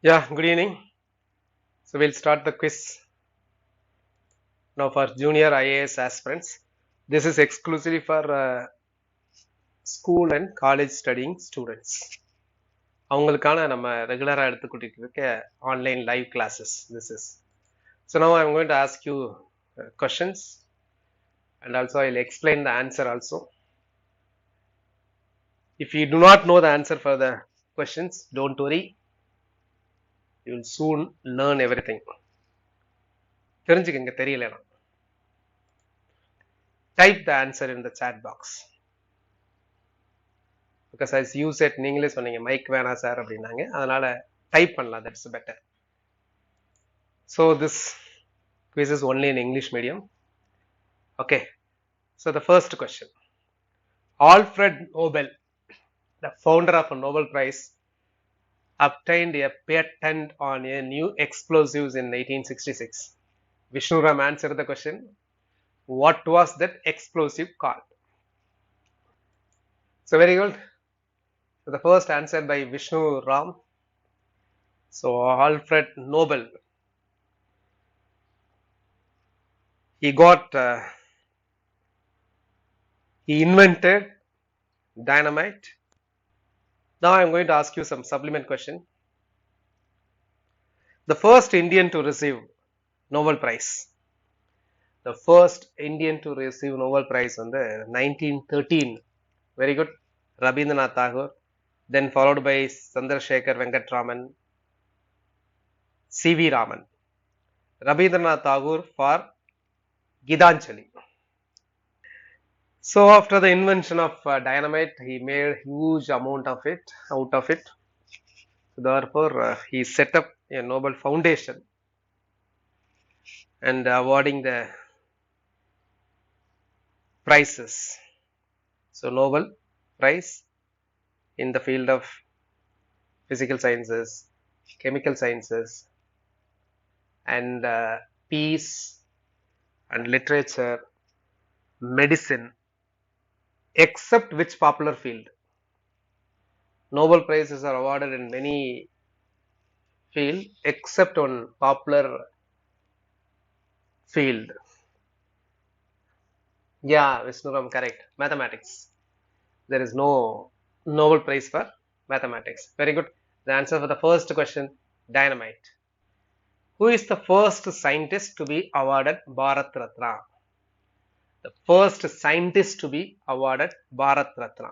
Yeah, good evening. So we'll start the quiz now for junior IAS aspirants. This is exclusively for school and college studying students. அவங்களுக்கான நம்ம ரெகுலரா எடுத்துக்கிட்டு இருக்க online live classes this is. So now I'm going to ask you questions and also I'll explain the answer also. If you do not know the answer for the questions, don't worry. You will soon learn everything. தெரிஞ்சுக்கங்க தெரியலனா. Type the answer in the chat box. Because as you said, நீங்களே சொன்னீங்க mic வேணாம் sir அப்படின்னாங்க, அதனால type பண்ணலாம், that's better. So this quiz is only in English medium. Okay, so the first question. Alfred Nobel, the founder of a Nobel Prize, obtained a patent on a new explosives in 1866. Vishnuram answered the question. What was that explosive called? So very good. So the first answer by Vishnu Ram. So Alfred Nobel, he invented dynamite. Now I am going to ask you some supplement question. The first Indian to receive Nobel Prize. The first Indian to receive Nobel Prize on the 1913. Very good. Rabindranath Tagore. Then followed by Chandrasekhar Venkatraman, C.V. Raman. Rabindranath Tagore for Gitanjali. So after the invention of dynamite, he made huge amount of it out of it. Therefore, he set up a Nobel Foundation and awarding the prizes. So Nobel Prize in the field of physical sciences, chemical sciences, and peace and literature, medicine, except which popular field. Nobel Prizes are awarded in many fields except on popular field. Yeah, Vishnuram, correct. Mathematics. There is no Nobel Prize for mathematics. Very good. The answer for the first question, dynamite. Who is the first scientist to be awarded Bharat Ratna? The first scientist to be awarded Bharat Ratna.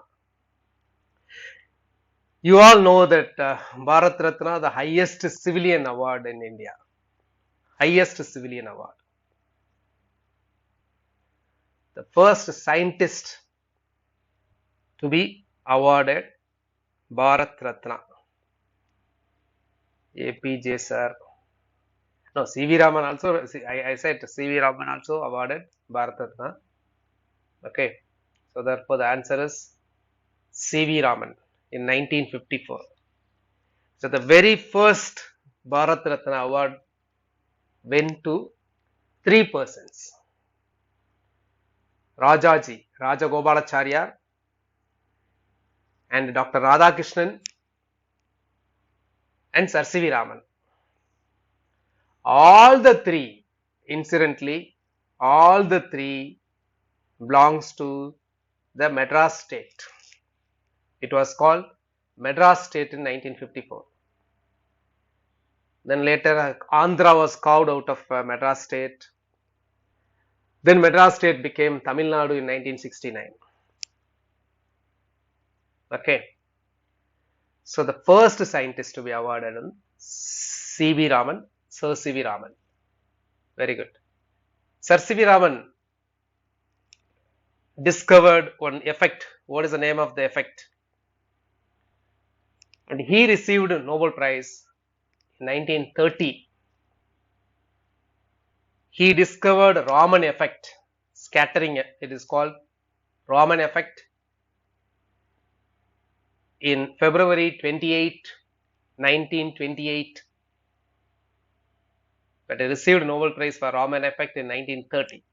You all know that Bharat Ratna, the highest civilian award in India. Highest civilian award. The first scientist to be awarded Bharat Ratna. APJ sir. No, C.V. Raman also, I said C.V. Raman also awarded Bharat Ratna. Okay, so therefore the answer is C.V. Raman in 1954. So the very first Bharat Ratna award went to 3 persons. Rajaji, Rajagopalacharya, and Dr. Radhakrishnan and Sir C.V. Raman. All the three, incidentally, all the three belongs to the Madras state. It was called Madras state in 1954. Then later Andhra was carved out of Madras state. Then Madras state became Tamil Nadu in 1969. Okay. So the first scientist to be awarded on C.V. Raman, Sir C.V. Raman. Very good. Sir C.V. Raman discovered one effect. What is the name of the effect? And he received a Nobel Prize in 1930. He discovered Raman effect, scattering. It is called Raman effect in February 28, 1928. But he received Nobel Prize for Raman effect in 1930.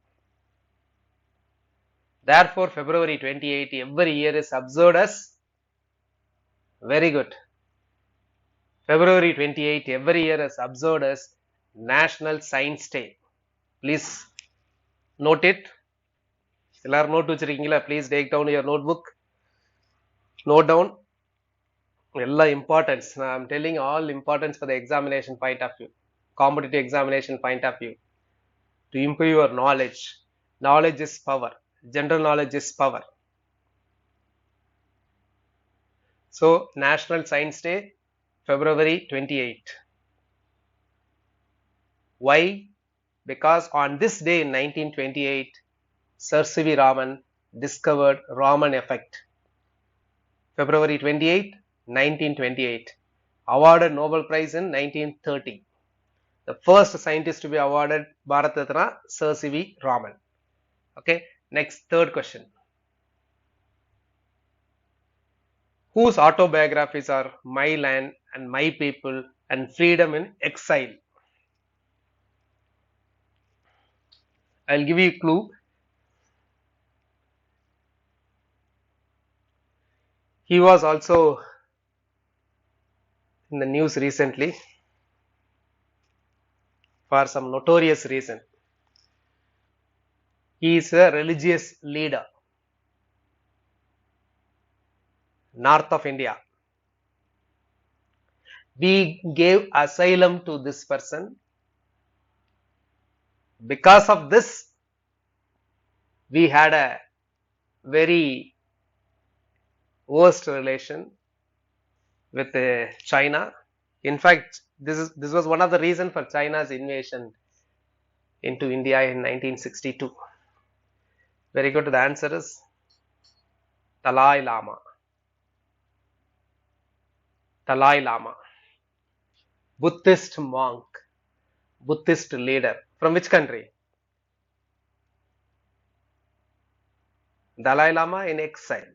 Therefore, February 28 every year is observed as very good. February 28 every year is observed as National Science Day. Please note it. எல்லாரும் note வச்சிருக்கீங்களா? Please take down your notebook. Note down. எல்லா importance. I am telling all importance for the examination point of view, competitive examination point of view. To improve your knowledge. Knowledge is power. General knowledge is power. So, National Science Day, February 28. Why? Because on this day in 1928, Sir C.V. Raman discovered Raman effect. February 28, 1928. Awarded Nobel Prize in 1930. The first scientist to be awarded Bharat Ratna, Sir C.V. Raman. Okay, next, third question. Whose autobiographies are My Land and My People and Freedom in Exile? I'll give you a clue. He was also in the news recently for some notorious reason. He is a religious leader, north of India. We gave asylum to this person. Because of this, we had a very worst relation with China. In fact, this was one of the reasons for China's invasion into India in 1962. Very good. The answer is Dalai Lama. Dalai Lama. Buddhist monk, Buddhist leader. From which country? Dalai Lama in exile.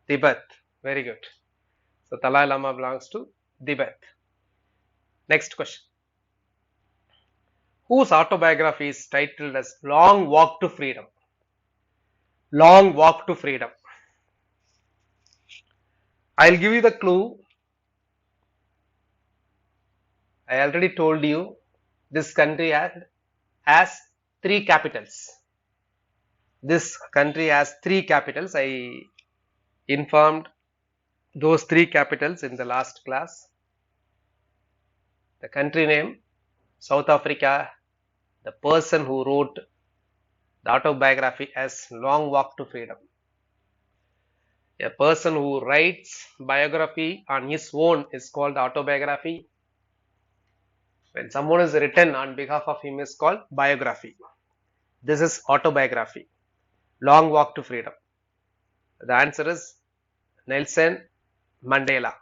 Tibet. Very good. So Dalai Lama belongs to Tibet. Next question. Whose autobiography is titled as Long Walk to Freedom? Long Walk to Freedom. I'll give you the clue. I already told you this country has 3 capitals. This country has 3 capitals. I informed those 3 capitals in the last class. The country name, South Africa. The person who wrote the autobiography as Long Walk to Freedom. A person who writes biography on his own is called autobiography. When someone is written on behalf of him is called biography. This is autobiography. Long Walk to Freedom. The answer is Nelson Mandela.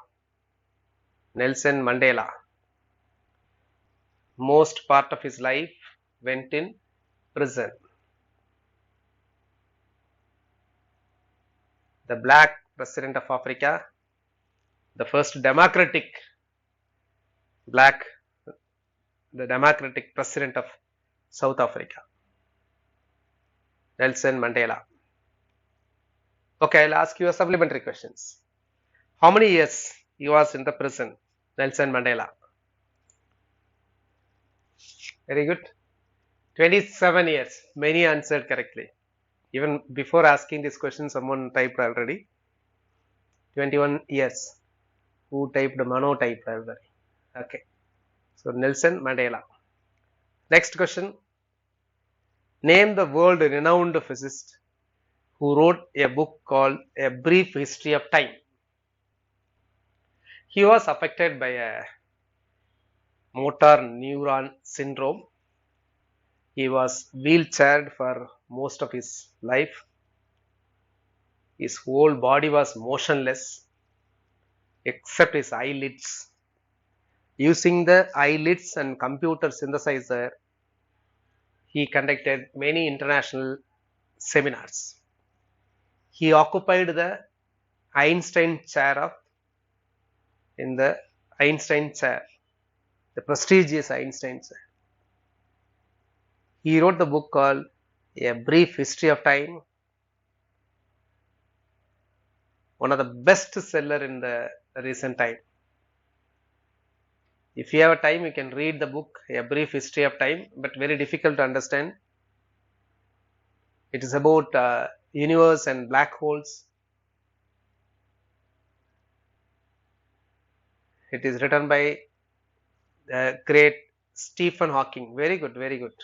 Nelson Mandela. Most part of his life went in prison. The black president of Africa, the first democratic president of South Africa, Nelson Mandela. Okay, I'll ask you a supplementary questions. How many years he was in the prison, Nelson Mandela? Very good. 27 years. Many answered correctly. Even before asking this question, someone typed already. 21 years. Who typed? Mano typed already. Okay. So Nelson Mandela. Next question. Name the world renowned physicist who wrote a book called A Brief History of Time. He was affected by a motor neuron syndrome. He was wheelchaired for most of his life. His whole body was motionless except his eyelids. Using the eyelids and computer synthesizer, he conducted many international seminars. He occupied the Einstein chair the prestigious Einstein chair. He wrote the book called A Brief History of Time, one of the best seller in the recent time. If you have time, you can read the book, A Brief History of Time, but very difficult to understand. It is about universe and black holes. It is written by the great Stephen Hawking. Very good, very good.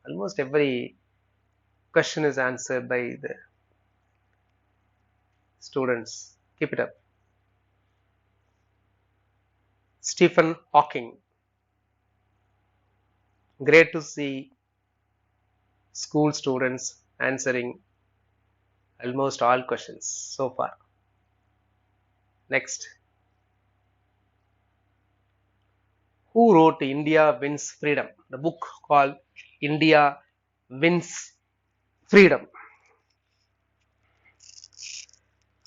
Almost every question is answered by the students. Keep it up. Stephen Hawking. Great to see school students answering almost all questions so far. Next. Who wrote India Wins Freedom? The book called India Wins Freedom.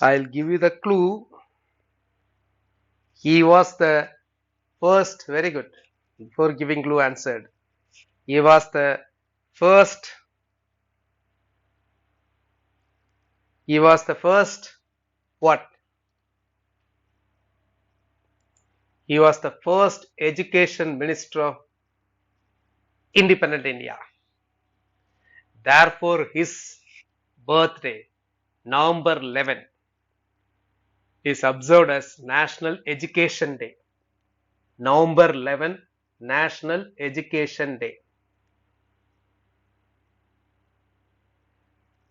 I'll give you the clue. He was the first, very good. Before giving clue, answered. He was the first. He was the first what? He was the first education minister of independent India. Therefore, his birthday, November 11, is observed as National Education Day. November 11, National Education Day.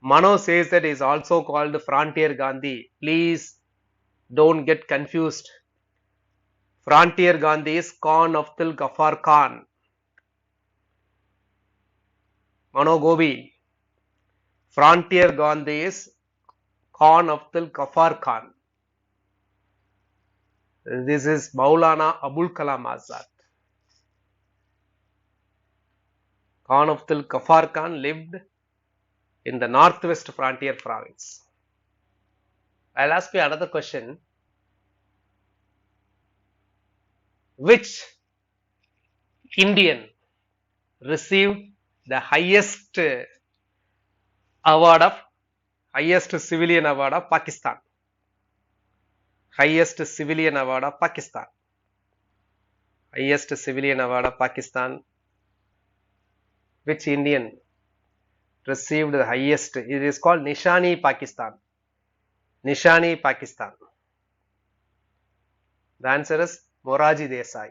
Mano says that he is also called Frontier Gandhi. Please don't get confused. Frontier Gandhi is Khan Abdul Ghaffar Khan. Mano Gobi. Frontier Gandhi is Khan Abdul Ghaffar Khan. This is Maulana Abul Kalam Azad. Khan Abdul Ghaffar Khan lived in the northwest frontier province. I'll ask you another question. Which Indian received the highest award of highest civilian award of Pakistan? Highest civilian award of Pakistan. Highest civilian award of Pakistan. Which Indian received the highest? It is called Nishani Pakistan. Nishani Pakistan. The answer is Morarji Desai.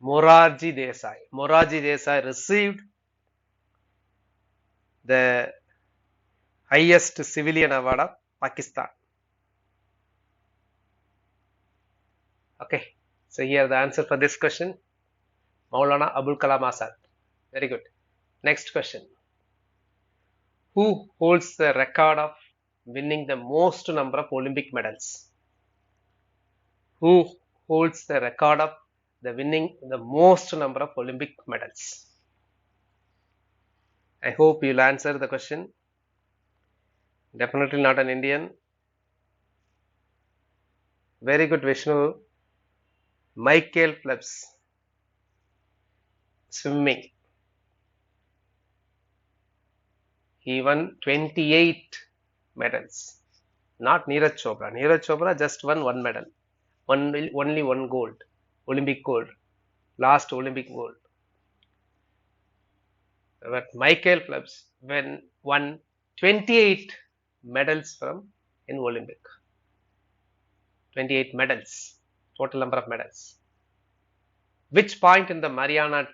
Morarji Desai. Morarji Desai received the highest civilian award of Pakistan. Okay, so here the answer for this question, Maulana Abul Kalam Azad. Very good. Next question. Who holds the record of winning the most number of Olympic medals? Who holds the record of winning the most number of Olympic medals? I hope you'll answer the question. Definitely not an Indian. Very good, Vishnu. Michael Phelps, swimming. He won 28 medals. Not Neeraj Chopra. Neeraj Chopra just won one medal. Only one gold. Olympic gold. Last Olympic gold. But Michael Phelps won 28 medals in Olympic. 28 medals. Total number of medals. Which point in the Mariana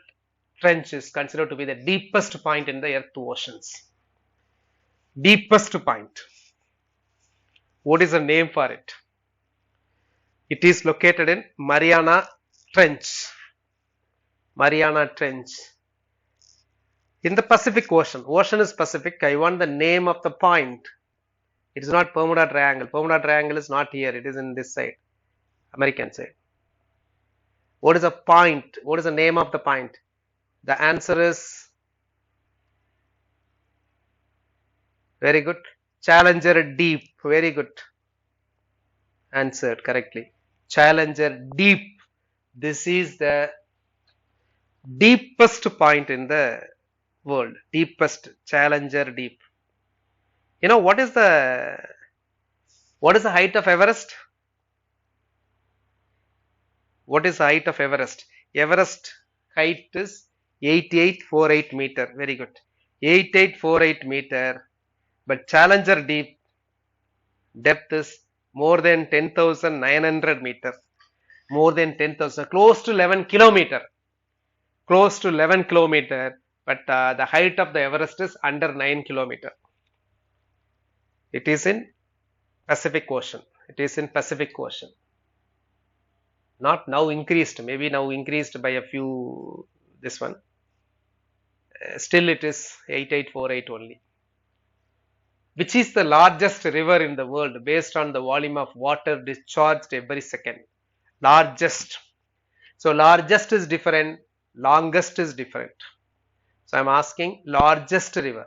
Trench is considered to be the deepest point in the Earth oceans? Deepest point. What is the name for it? It is located in Mariana Trench. Mariana Trench. In the Pacific Ocean. Ocean is Pacific. I want the name of the point. It is not Bermuda Triangle. Bermuda Triangle is not here. It is in this side. American side. What is the point? What is the name of the point? The answer is very good. Challenger Deep. Very good. Answered correctly. Challenger Deep. This is the deepest point in the world. Deepest. Challenger Deep. You know what is the height of Everest? What is the height of Everest? Everest height is 8848 meter. Very good. 8848 meter. But Challenger deep depth is more than 10,900 meter. More than 10,000. Close to 11 kilometer. Close to 11 kilometer. But the height of the Everest is under 9 kilometer. It is in Pacific Ocean. It is in Pacific Ocean. Not now increased. Maybe now increased by a few. This one. Still it is 8848 only. Which is the largest river in the world based on the volume of water discharged every second? Largest. So largest is different. Longest is different. So I am asking largest river.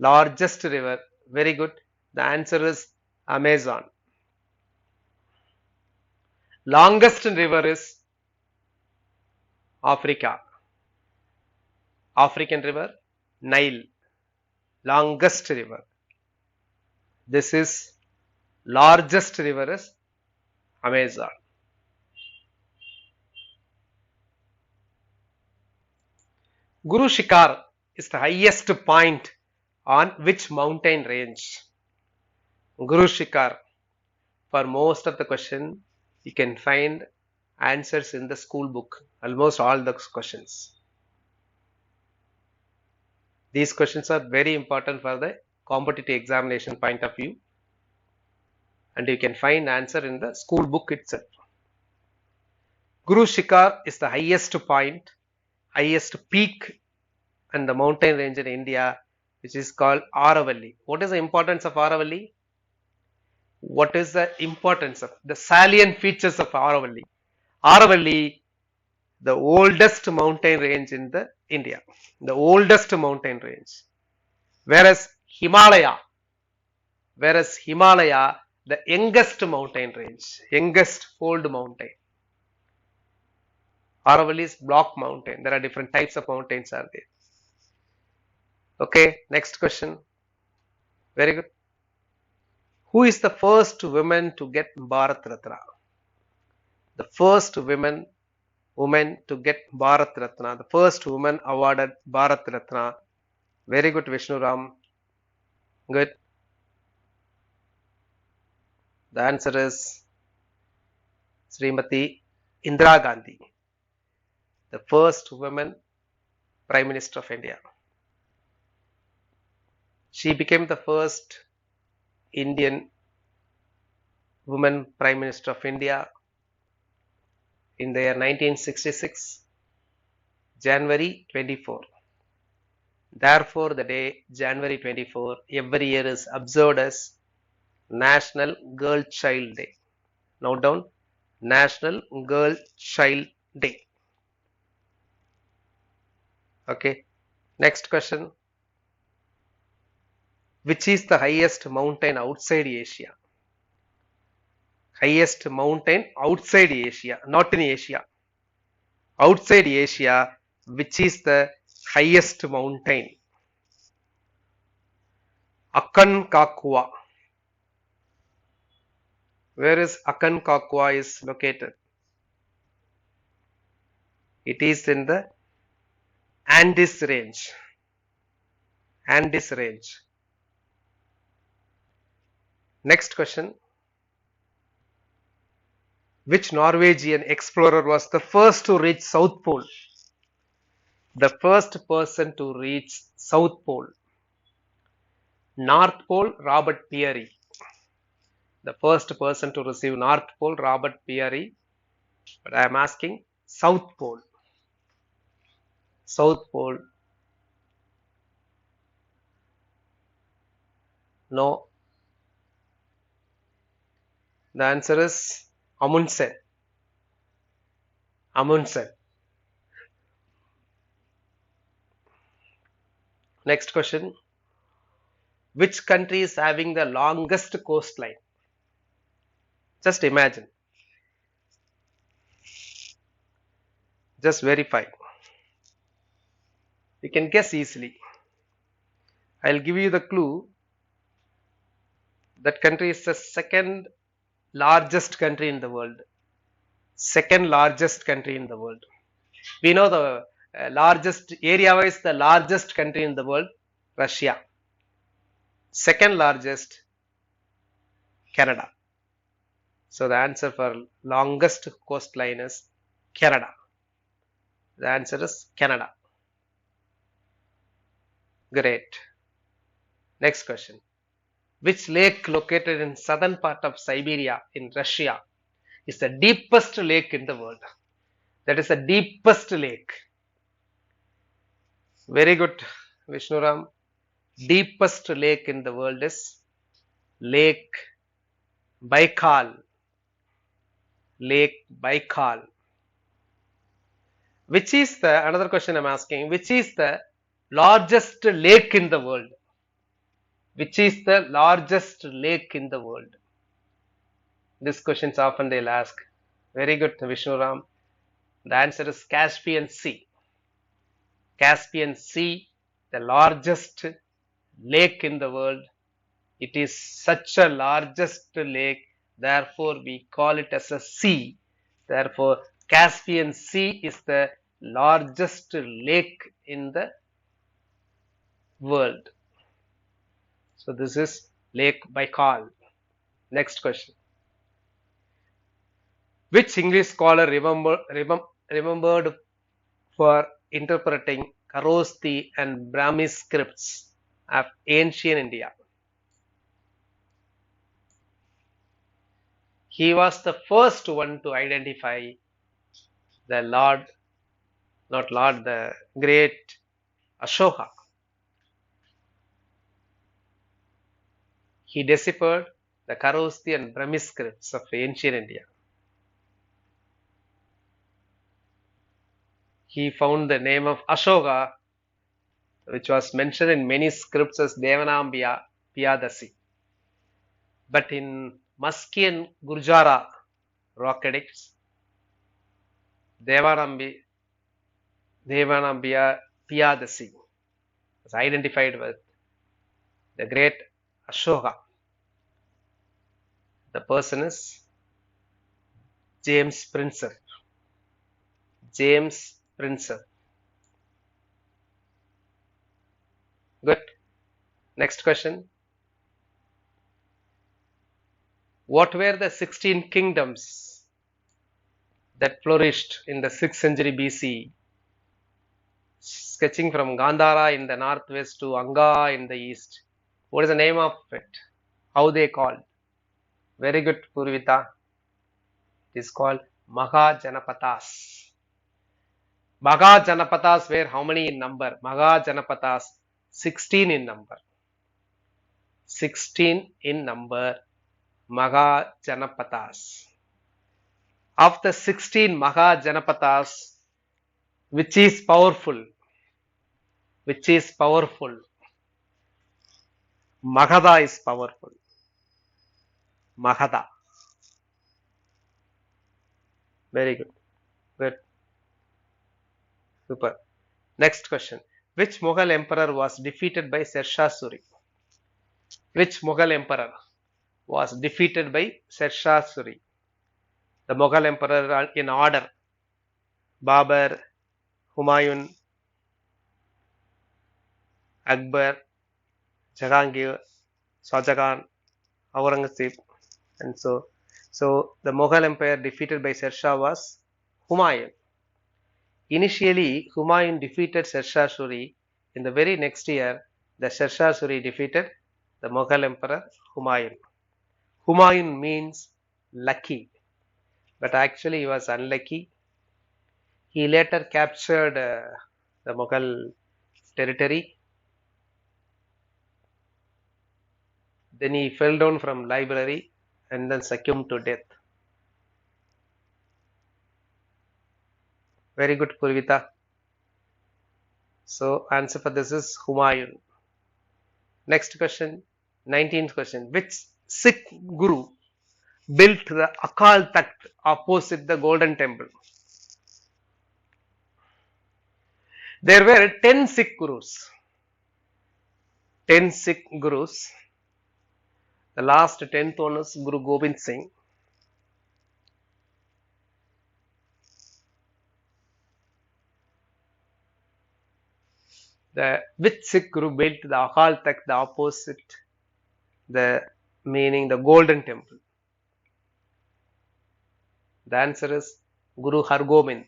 Largest river. Very good. The answer is Amazon. Longest river is Africa. African river, Nile. Longest river. This is largest river is Amazon. Guru Shikhar is the highest point on which mountain range? Guru Shikhar. For most of the question, you can find answers in the school book. Almost all the questions. These questions are very important for the competitive examination point of view. And you can find answer in the school book itself. Guru Shikhar is the highest point, highest peak and the mountain range in India, which is called Aravalli. What is the importance of Aravalli? What is the importance of the salient features of Aravalli? Aravalli, the oldest mountain range in the India, the oldest mountain range. Whereas Himalaya, the youngest mountain range, youngest fold mountain. Aravalli is block mountain. There are different types of mountains are there. Okay, next question. Very good. Who is the first woman to get Bharat Ratna? The first woman to get Bharat Ratna. The first woman awarded Bharat Ratna. Very good, Vishnu Ram. Good. The answer is Srimati Indira Gandhi, the first woman Prime Minister of India. She became the first Indian woman Prime Minister of India in the year 1966, January 24. Therefore, the day January 24 every year is observed as National Girl Child Day. Note down, National Girl Child Day. Okay, next question. Which is the highest mountain outside Asia? Highest mountain outside Asia, not in Asia. Outside Asia, which is the highest mountain? Aconcagua. Where is Aconcagua is located? It is in the Andes range. Andes range. Next question. Which Norwegian explorer was the first to reach South Pole? The first person to reach South Pole. North Pole, Robert Peary. The first person to receive North Pole, Robert Peary. But I am asking South Pole. South Pole. No. The answer is Amundsen. Amundsen. Next question. Which country is having the longest coastline? Just imagine. Just verify. You can guess easily. I'll give you the clue. That country is the second largest country in the world. Second largest country in the world. We know the largest, area-wise, the largest country in the world, Russia. Second largest, Canada. So the answer for longest coastline is Canada. The answer is Canada. Great. Next question. Which lake located in southern part of Siberia in Russia is the deepest lake in the world? That is the deepest lake. Very good, Vishnuram. Deepest lake in the world is Lake Baikal. Lake Baikal. Which is the, another question I'm asking, which is the largest lake in the world? Which is the largest lake in the world? This questions often they'll ask. Very good, Vishnuram. The answer is Caspian Sea. Caspian Sea, the largest lake in the world. It is such a largest lake, therefore we call it as a sea. Therefore, Caspian Sea is the largest lake in the world. So this is Lake Baikal. Next question. Which English scholar remembered for interpreting Kharosthi and Brahmi scripts of ancient India? He was the first one to identify the Lord, not Lord, the great Ashoka. He deciphered the Kharosthi and Brahmi scripts of ancient India. He found the name of Ashoka, which was mentioned in many scripts as Devanambiya Piyadasi. But in Musky and Gurjara rock edicts, Devanambiya Piyadasi was identified with the great Ashoka. The person is James Princer. James Princer. Good. Next question. What were the 16 kingdoms that flourished in the 6th century BC? Sketching from Gandhara in the northwest to Anga in the east. What is the name of it? How they called? Very good, Purvita. It is called Mahajanapatas. Mahajanapatas were how many in number? Mahajanapatas, 16 in number. 16 in number. Mahajanapatas. Of the 16 Mahajanapatas, which is powerful? Which is powerful? Magadha is powerful. Magadha. Very good. Good. Super. Next question. Which Mughal emperor was defeated by Sher Shah Suri? Which Mughal emperor was defeated by Sher Shah Suri? The Mughal emperor are in order: Babar, Humayun, Akbar, Jahangir, Shahjahan, Aurangzeb, and so the Mughal Empire defeated by Sher Shah was Humayun. Initially, Humayun defeated Sher Shah Suri. In the very next year, the Sher Shah Suri defeated the Mughal Emperor Humayun. Humayun means lucky, but actually he was unlucky. He later captured the Mughal territory. Then he fell down from library and then succumbed to death. Very good, Purvita. So answer for this is Humayun. Next question, 19th question. Which Sikh Guru built the Akal Takht opposite the Golden Temple? There were 10 Sikh Gurus. 10 Sikh Gurus. The last 10th one is Guru Gobind Singh. Which Sikh guru built the Akal Takht, the opposite, the meaning the Golden Temple? The answer is Guru Hargobind.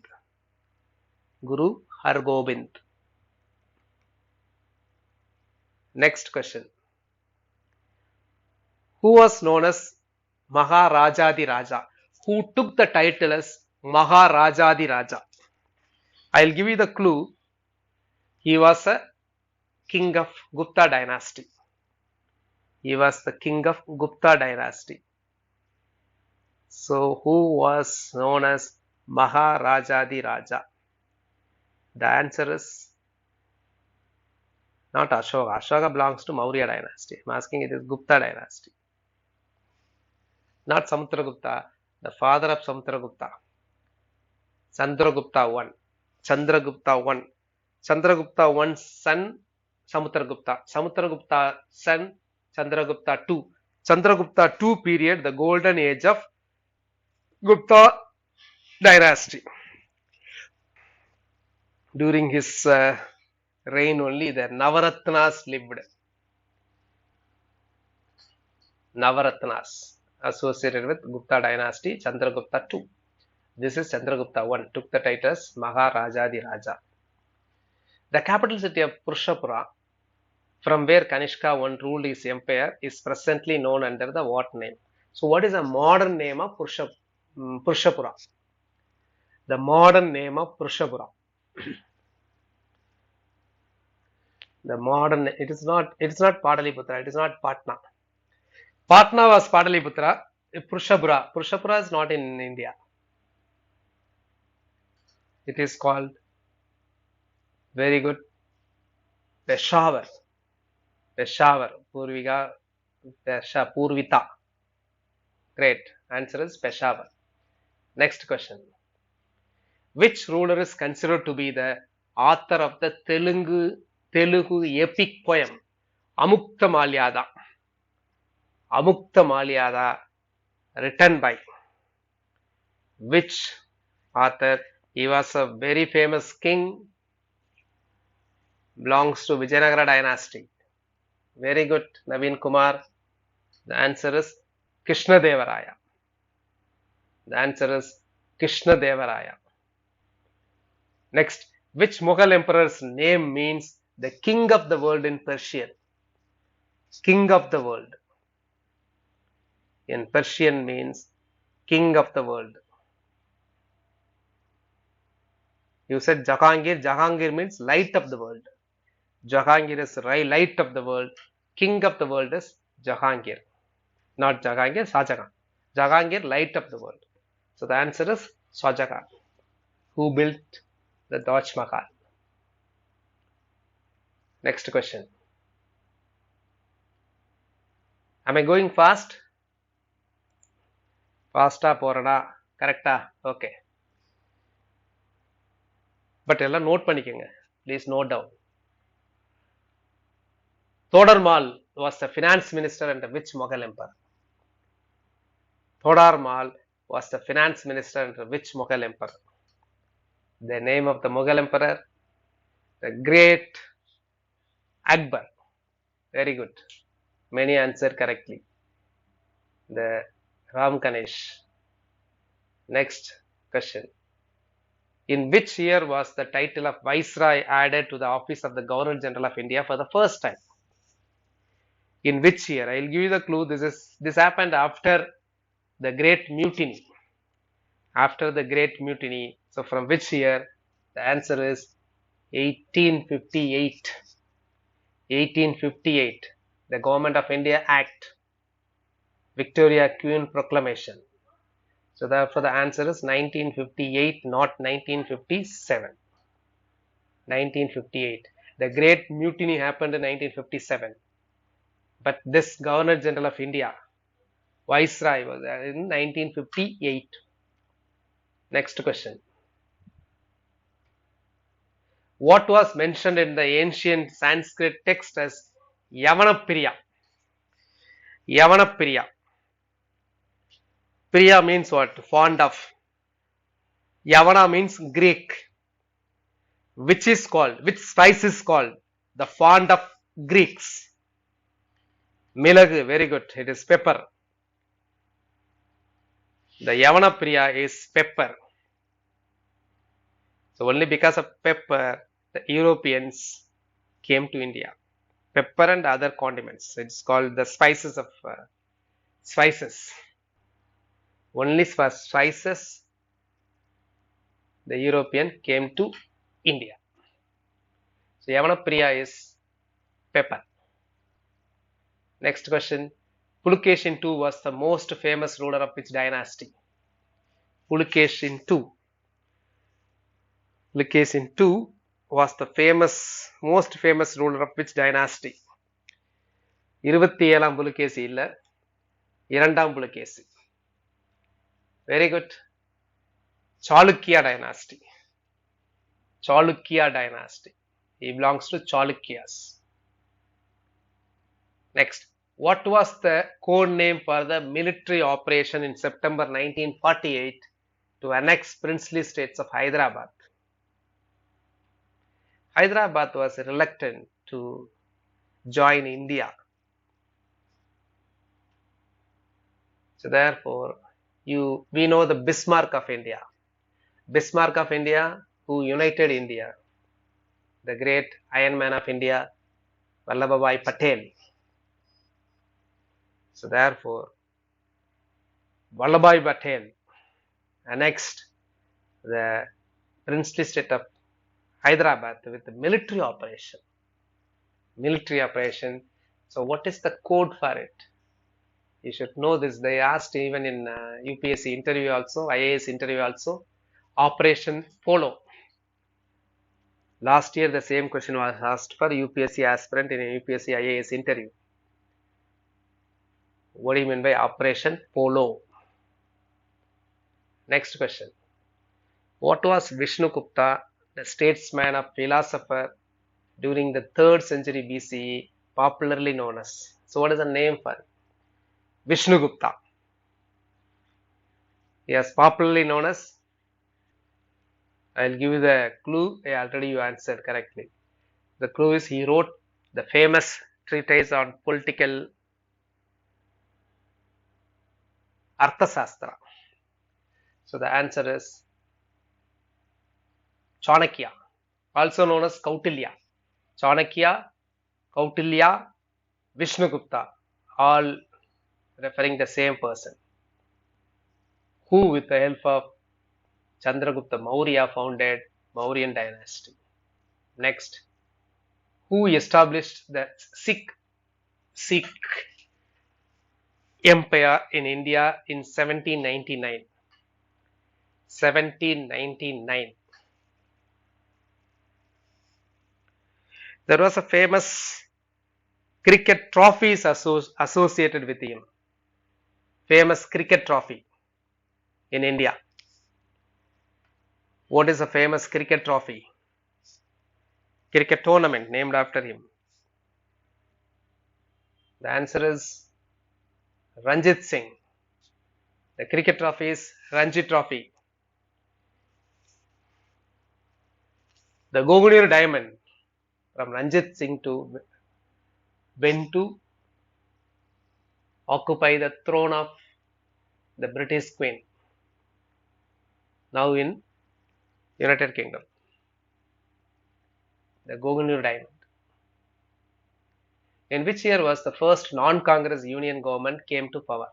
Guru Hargobind. Next question. Who was known as Maharajadi Raja? Who took the title as Maharajadi Raja? I'll give you the clue. He was a king of Gupta dynasty. He was the king of Gupta dynasty. So, who was known as Maharajadi Raja? The answer is not Ashoka. Ashoka belongs to Maurya dynasty. I'm asking it is Gupta dynasty. Not Samudragupta, the father of Samudragupta. Chandragupta I. Chandragupta I. Chandragupta I's son Samudragupta. Samudragupta son Chandragupta II. Chandragupta II period, the golden age of Gupta dynasty. During his reign only the Navaratnas lived. Navaratnas associated with Gupta dynasty, Chandragupta II. This is Chandragupta I, took the title as Maharajadi Raja. The capital city of Purushapura, from where Kanishka I ruled his empire, is presently known under the what name? So, what is the modern name of Purushapura? The modern name of Purushapura. The modern, it is not Pataliputra, it is not Patna. Patna was Pataliputra. Purushapura is not in India. It is called, very good, Peshawar. Purvita. Great. Answer is Peshawar. Next question. Which ruler is considered to be the author of the Telugu epic poem Amukta Malyada? Amukta Malyada, written by which author? He was a very famous king, belongs to Vijayanagara dynasty. Very good, Naveen Kumar. The answer is Krishna Devaraya. The answer is Krishna Devaraya. Next, which Mughal emperor's name means the king of the world in Persian? King of the world. In Persian means king of the world. You said Jahangir. Jahangir means light of the world. Jahangir is light of the world. King of the world is Jahangir. Not Jahangir, Shahjahan. Jahangir, light of the world. So the answer is Shahjahan, who built the Taj Mahal. Next question. Am I going fast? Fasta porana? Correcta? Okay. But ella note panikkenga. Please note down. Todarmal was the finance minister under which Mughal emperor? Todarmal was the finance minister under which Mughal emperor? The name of the Mughal emperor? The great Akbar. Very good. Many answered correctly. The Ram Ganesh. Next question. In which year was the title of Viceroy added to the office of the Governor General of India for the first time? In which year? I will give you the clue. This happened after the Great Mutiny. After the Great Mutiny. So from which year? The answer is 1858. 1858. The Government of India Act. Victoria Queen Proclamation. So therefore the answer is 1958, not 1957. 1958. The Great Mutiny happened in 1957. But this Governor General of India, Viceroy, was in 1958. Next question. What was mentioned in the ancient Sanskrit text as Yavanapriya? Yavanapriya. Priya means what? Fond of. Yavana means Greek. Which is called? Which spice is called? The font of Greeks. Milagu, very good. It is pepper. The Yavanapriya is pepper. So only because of pepper, the Europeans came to India. Pepper and other condiments. It's called the spices of spices. Only for spices, the European came to India. So Yavanapriya is pepper. Next question. Pulakeshin II was the most famous ruler of which dynasty? Pulakeshin II. Pulakeshin II was the most famous ruler of which dynasty? 27ஆம் புலிகேசி இல்ல, 2ஆம் Pulikesi. Very good. Chalukya dynasty. Chalukya dynasty. He belongs to Chalukyas. Next. What was the code name for the military operation in September 1948 to annex princely states of Hyderabad? Hyderabad was reluctant to join India. So therefore, we know the Bismarck of India. Bismarck of India, who united India. The great Iron Man of India, Vallabhbhai Patel. So therefore, Vallabhbhai Patel annexed the princely state of Hyderabad with the military operation. Military operation. So what is the code for it? You should know this. They asked even in UPSC interview also, IAS interview also, Operation Polo. Last year the same question was asked for UPSC aspirant in a UPSC IAS interview. What do you mean by Operation Polo? Next question. What was Vishnugupta, the statesman or philosopher during the 3rd century BCE, popularly known as? So what is the name for it? Vishnugupta. Yes, popularly known as. I'll give you the clue. Already you answered correctly. The clue is he wrote the famous treatise on political Arthasastra. So the answer is Chanakya, also known as Kautilya. Chanakya, Kautilya, Vishnugupta, all referring the same person, who with the help of Chandragupta Maurya founded Mauryan dynasty. Next, who established the Sikh empire in India in 1799? 1799. There was a famous cricket trophies associated with him. Famous cricket trophy in India. What is a famous cricket trophy? Cricket tournament named after him. The answer is Ranjit Singh. The cricket trophy is Ranji Trophy. The Gogunir diamond from Ranjit Singh to went to occupy the throne of the British Queen, now in United Kingdom. The Gogunir diamond. In which year was the first non-Congress union government came to power?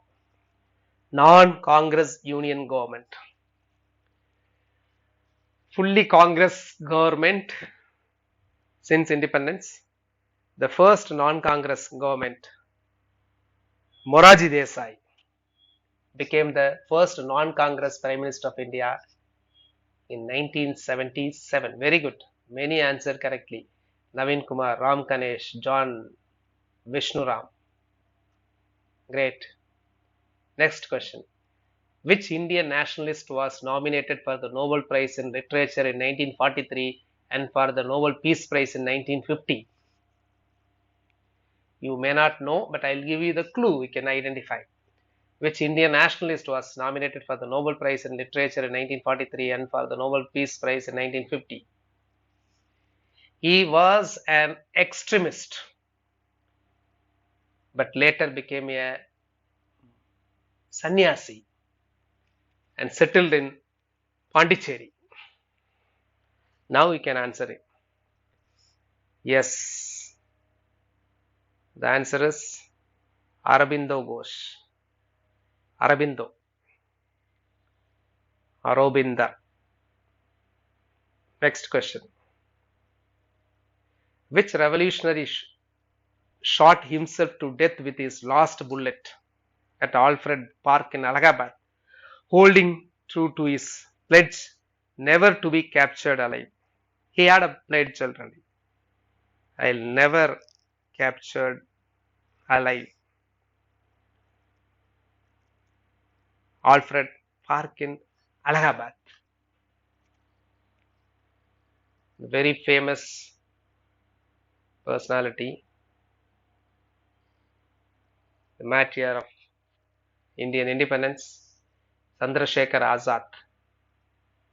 Non-Congress union government. Fully Congress government since independence. The first non-Congress government, Morarji Desai, became the first non-Congress Prime Minister of India in 1977. Very good. Many answered correctly. Naveen Kumar, Ram Ganesh, John Vishnuram. Great. Next question. Which Indian nationalist was nominated for the Nobel Prize in Literature in 1943 and for the Nobel Peace Prize in 1950? You may not know, but I'll give you the clue you can identify. Which Indian nationalist was nominated for the Nobel Prize in Literature in 1943 and for the Nobel Peace Prize in 1950? He was an extremist, but later became a sannyasi and settled in Pondicherry. Now you can answer it. Yes. The answer is Aurobindo Ghosh. Aurobindo. Aurobindo. Next question. Which revolutionary shot himself to death with his last bullet at Alfred Park in Allahabad, holding true to his pledge never to be captured alive? He had a pledge already. I'll never captured alive. Alfred Park in Allahabad. Very famous personality, the martyr of Indian independence, Chandrasekhar Azad.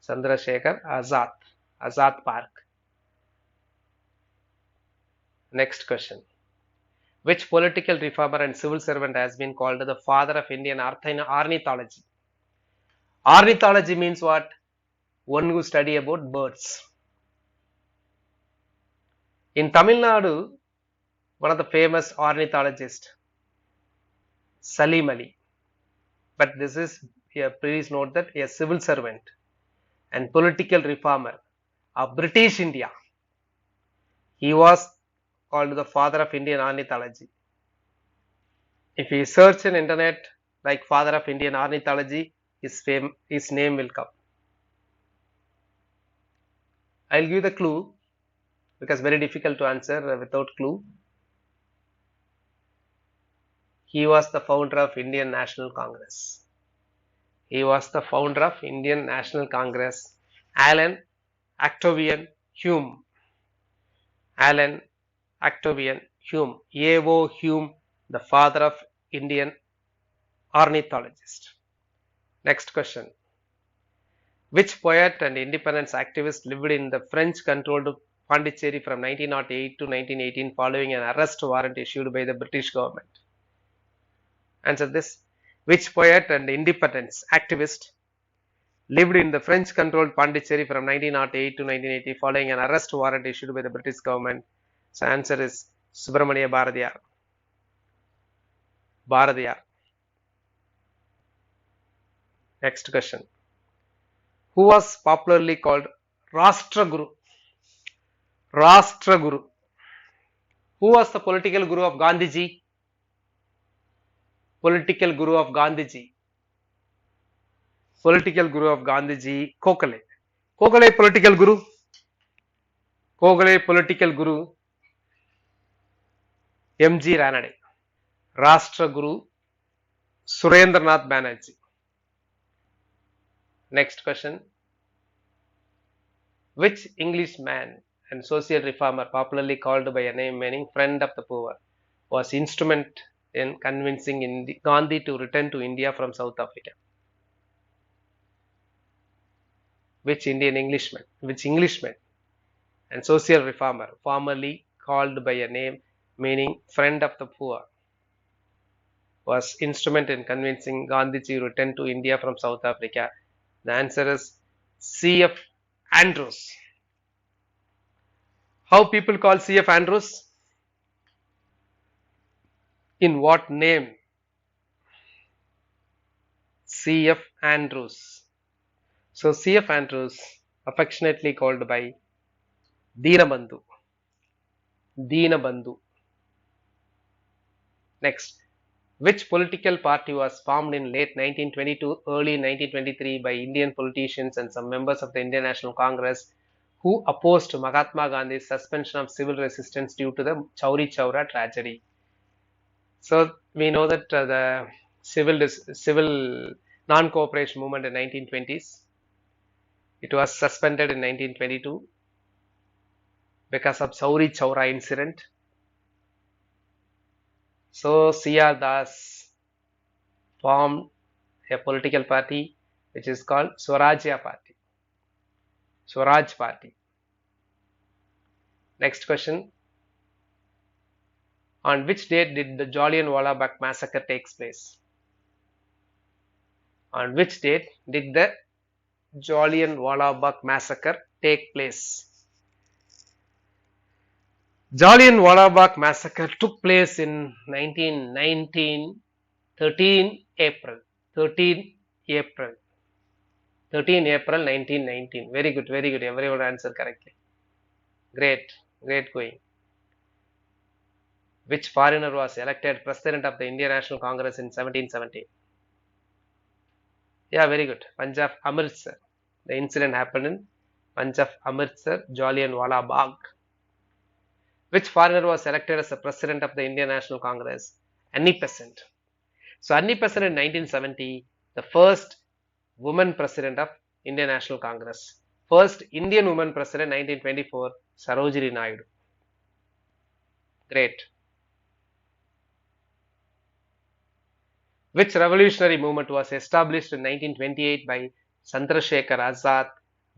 Chandrasekhar Azad. Azad Park. Next question. Which political reformer and civil servant has been called the father of Indian ornithology? Ornithology means what? One who study about birds. In Tamil Nadu, one of the famous ornithologists, Salim Ali. But this is here, please note that a civil servant and political reformer of British India. He was called the father of Indian ornithology. If you search in internet like father of Indian ornithology, his name will come. I'll give the clue because very difficult to answer without clue. He was the founder of Indian National Congress. He was the founder of Indian National Congress, Alan Octavian Hume. Alan Octavian Hume. A.O. Hume, the father of Indian ornithologist. Next question. Which poet and independence activist lived in the French-controlled Pondicherry from 1908 to 1918 following an arrest warrant issued by the British government? Answer this. Which poet and independence activist lived in the French-controlled Pondicherry from 1908 to 1980 following an arrest warrant issued by the British government? So answer is Subramania Bharatiyar. Bharatiyar. Next question. Who was popularly called Rashtraguru? Rashtraguru. Who was the political guru of Gandhiji? Political guru of Gandhiji. Political guru of Gandhiji, Kokale. Kokale political guru. Kokale political guru, M.G. Ranade. Rashtraguru, Surendranath Banerjee. Next question. Which Englishman and social reformer, popularly called by a name meaning friend of the poor, was instrument in convincing Gandhi to return to India from South Africa? Which Englishman and social reformer, formerly called by a name meaning friend of the poor, was instrument in convincing Gandhi to return to India from South Africa? The answer is C.F. Andrews. How people call C.F. Andrews? In what name? C.F. Andrews. So C.F. Andrews, affectionately called by Deenabandhu. Deenabandhu. Next. Which political party was formed in late 1922, early 1923 by Indian politicians and some members of the Indian National Congress who opposed Mahatma Gandhi's suspension of civil resistance due to the Chauri Chaura tragedy? So we know that the civil non-cooperation movement in 1920s, it was suspended in 1922 because of Chauri Chaura incident. So C.R. Das formed a political party which is called Swarajya Party. Swaraj Party. Next question. On which date did the Jallianwala Bagh massacre takes place? On which date did the Jallianwala Bagh massacre take place? Jallianwala Bagh massacre took place in 1919, 13 April. 13 April. 13 April 1919. Very good, very good. Everyone answered correctly. Great, great going. Which foreigner was elected president of the Indian National Congress in 1770? Yeah, very good. Punjab Amritsar. The incident happened in Punjab Amritsar, Jallianwala Bagh. Which foreigner was elected as the president of the Indian National Congress? Annie Besant. So Annie Besant in 1970, the first woman president of Indian National Congress. First Indian woman president 1924, Sarojini Naidu. Great. Which revolutionary movement was established in 1928 by Chandrasekhar Azad,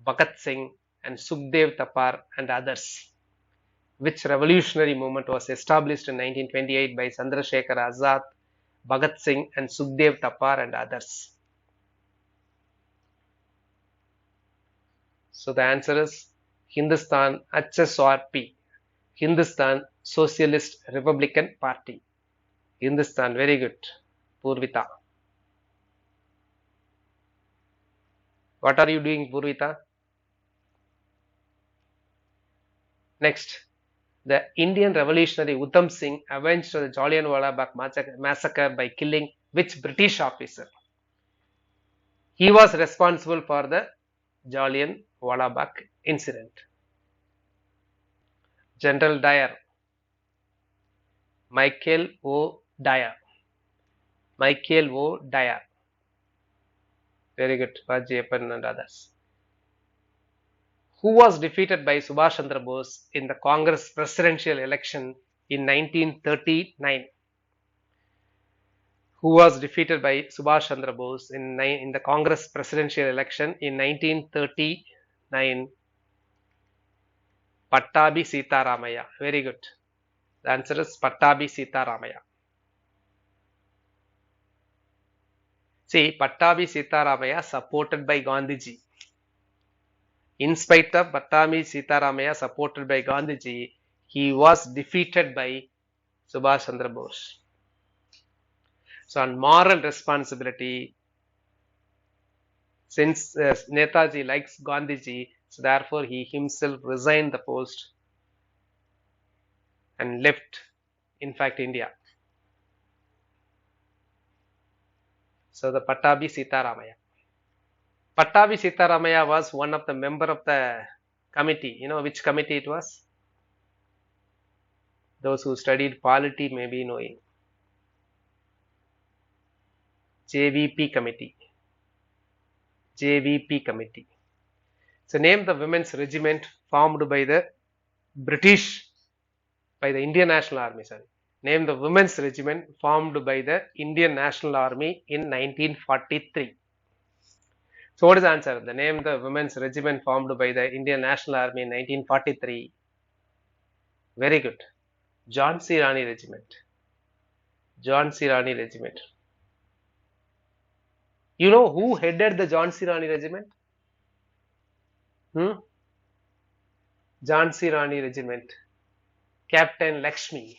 Bhagat Singh and Sukhdev Thapar and others? Which revolutionary movement was established in 1928 by Chandrasekhar Azad, Bhagat Singh and Sukhdev Thapar and others? So the answer is Hindustan HSRP, Hindustan Socialist Republican Party. Hindustan, very good. Purvita. What are you doing, Purvita? Next. The Indian revolutionary Udham Singh avenged the Jallianwala Bagh massacre by killing which British officer? He was responsible for the Jallianwala Bagh incident. General Dyer. Michael O. Dyer. Michael O. Dyer. Very good. Vajayappan and others. Who was defeated by Subhash Chandra Bose in the Congress presidential election in 1939? Who was defeated by Subhash Chandra Bose in the Congress presidential election in 1939? Pattabi Sitaramaya. Very good. The answer is Pattabi Sitaramaya. See, Pattabi Sitaramaya supported by Gandhiji. In spite of Pattabi Sitaramaya supported by Gandhiji, he was defeated by Subhash Chandra Bose. So on moral responsibility, since Netaji likes Gandhiji, so therefore he himself resigned the post and left, in fact, India. So the Pattabi Sitaramaya. Pattabi Sitaramaya was one of the member of the committee. You know which committee it was? Those who studied polity may be knowing. JVP committee. JVP committee. So name the women's regiment formed by the Indian National Army. Sorry. Name the women's regiment formed by the Indian National Army in 1943. So what is the answer? The name the women's regiment formed by the Indian National Army in 1943. Very good. Jhansi Rani Regiment. Jhansi Rani Regiment. You know who headed the Jhansi Rani Regiment? Jhansi Rani Regiment. Captain Lakshmi.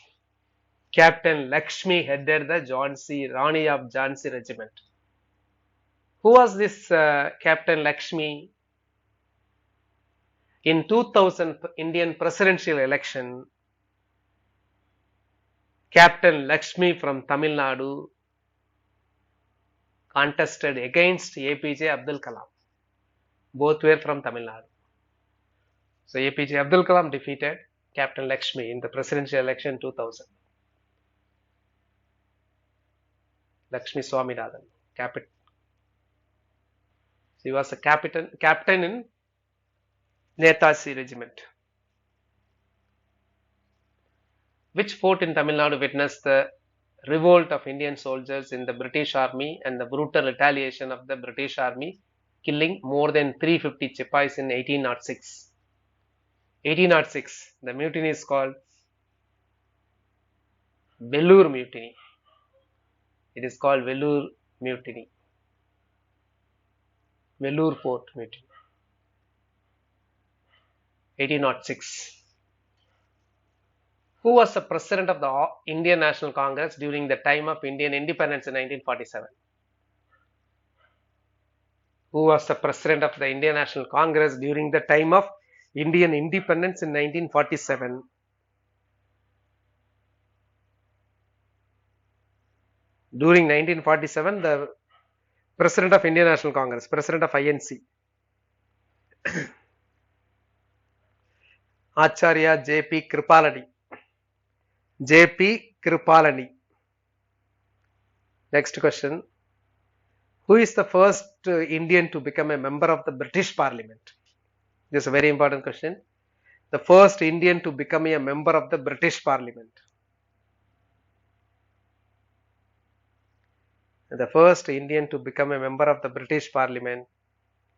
Captain Lakshmi headed the Rani of Jhansi Regiment. Who was this Captain Lakshmi? In 2000 Indian presidential election, Captain Lakshmi from Tamil Nadu contested against APJ Abdul Kalam. Both were from Tamil Nadu. So APJ Abdul Kalam defeated Captain Lakshmi in the presidential election 2000. Lakshmi Swaminathan, captain. He was a captain in Netaji Regiment. Which fort in Tamil Nadu witnessed the revolt of Indian soldiers in the British Army and the brutal retaliation of the British Army, killing more than 350 Chipais in 1806? 1806, the mutiny is called Vellore Mutiny. It is called Vellore Mutiny. Vellore Fort Mutiny. 1806. Who was the president of the Indian National Congress during the time of Indian independence in 1947? Who was the president of the Indian National Congress during the time of Indian independence in 1947? During 1947, the president of Indian National Congress, president of INC, Acharya J.P. Kripalani. J.P. Kripalani. Next question. Who is the first Indian to become a member of the British Parliament? This is a very important question. The first Indian to become a member of the British Parliament. The first Indian to become a member of the British Parliament.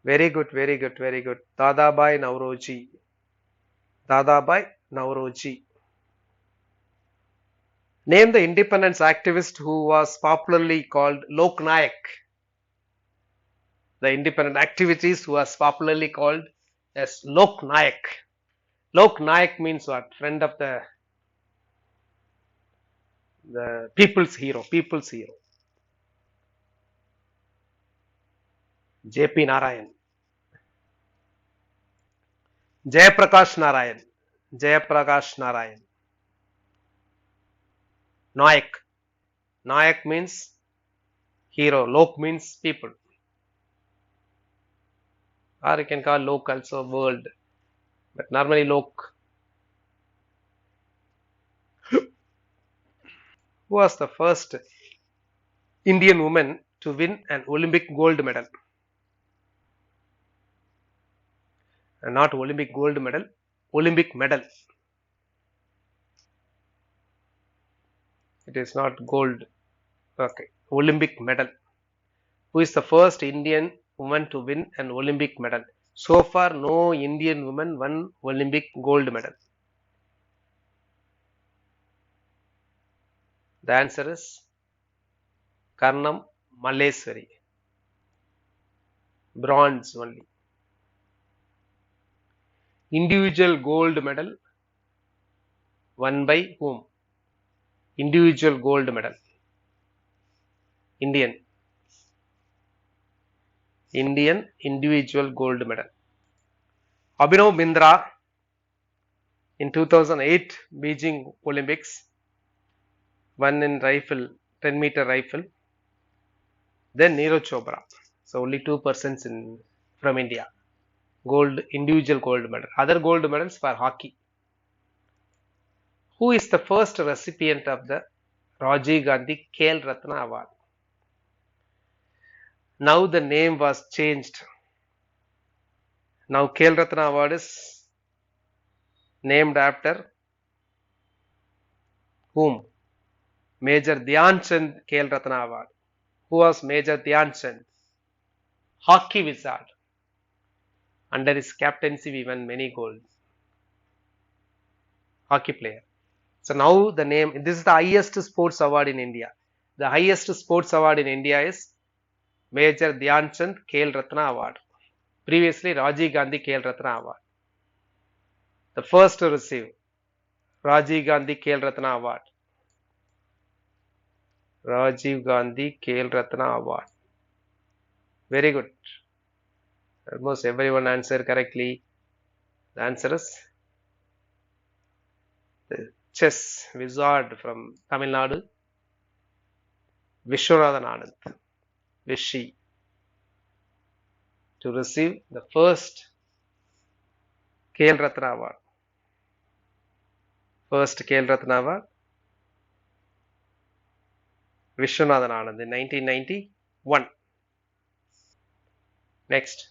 Very good, very good, very good. Dadabhai Naoroji. Dadabhai Naoroji. Name the independence activist who was popularly called Lok Nayak. The independent activist who was popularly called as Lok Nayak. Lok Nayak means what? Friend of the people's hero. People's hero. J.P. Narayan. Jayaprakash Narayan. Jayaprakash Narayan. Nayak. Nayak means hero. Lok means people. Or you can call Lok also world. But normally Lok. Who was the first Indian woman to win an Olympic gold medal? Not Olympic gold medal, Olympic medal. It is not gold. Okay, Olympic medal. Who is the first Indian woman to win an Olympic medal? So far, no Indian woman won Olympic gold medal. The answer is Karnam Malleswari. Bronze only. Individual gold medal won by whom? Individual gold medal. Indian individual gold medal. Abhinav Bindra in 2008 Beijing Olympics won in rifle, 10-meter rifle. Then Neeraj Chopra. So only 2 persons from India. Gold, individual gold medal. Other gold medals for hockey. Who is the first recipient of the Rajiv Gandhi Khel Ratna Award? Now the name was changed. Now Khel Ratna Award is named after whom? Major Dhyan Chand Khel Ratna Award. Who was Major Dhyan Chand? Hockey wizard. Under his captaincy we won many golds. Hockey player. So now the name, this is the highest sports award in India. The highest sports award in India is Major Dhyan Chand Khel Ratna Award. Previously Rajiv Gandhi Khel Ratna Award. The first to receive Rajiv Gandhi Khel Ratna Award. Rajiv Gandhi Khel Ratna Award. Very good. Almost everyone answered correctly. The answer is the chess wizard from Tamil Nadu, Vishwanathan Anand, Vishy, to receive the first Khel Ratna Award. First Khel Ratna Award, Vishwanathan Anand in 1991. Next.